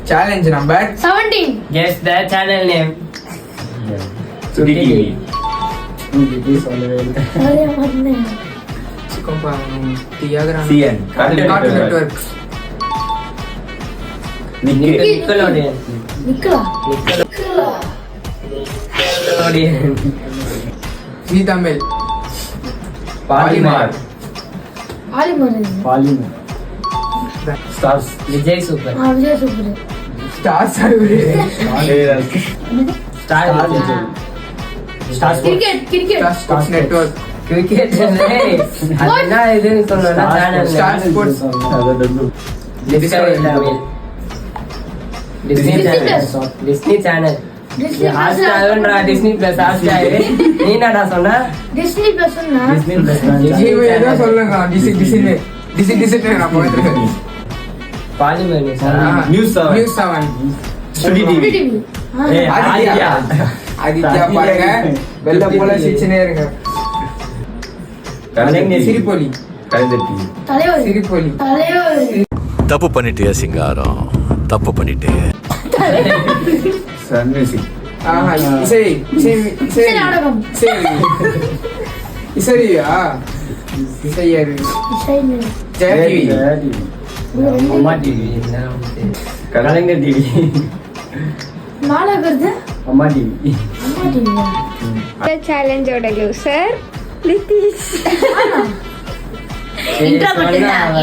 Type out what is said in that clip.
Challenge number 17. Guess the channel name. Chutti TV. அதே மாதிரி Diagram. CN Cartoon Network. Nickelodeon. நிக்கலா Nickelodeon. Zee Tamil. Polimer. ஆலிமர் stars. Vijay Super. Vijay super Stars Arure. Star. Cricket Sports Network. Cricket. Hey, adna idu sollona channel. Star Sports. Discovery Channel. Disney Channel. Disney Channel. Disney Hotstar avandra Disney Plus Hotstar. நீ என்னடா சொன்ன? Disney plus Disney Plus. Disney ஏதோ சொல்லுங்க. Disney நான் போயிட்டு Polymer. News 7. News 7. சுட்டி TV. TV Hey, Aditya. Aditya பாருங்க. வெள்ள போல சிரிச்சுனே இருங்க. சிரிப்பொலி. கலைஞர் டிவி. தலைவர் சிரிப்பொலி. தப்பு பண்ணிட்டே சிங்காரம் தப்பு பண்ணிட்டே சன் மியூசிக். ஆஹா இசை நாடகம். இசையா இசையரு இசை ஜெய டிவி. அம்மா டிவி. கலைஞர் டிவி. நாடகம் அம்மா டிவி. அம்மா டிவியா சேலஞ்சோட லூசர் லித்திஷ் Intro மட்டும்தான்.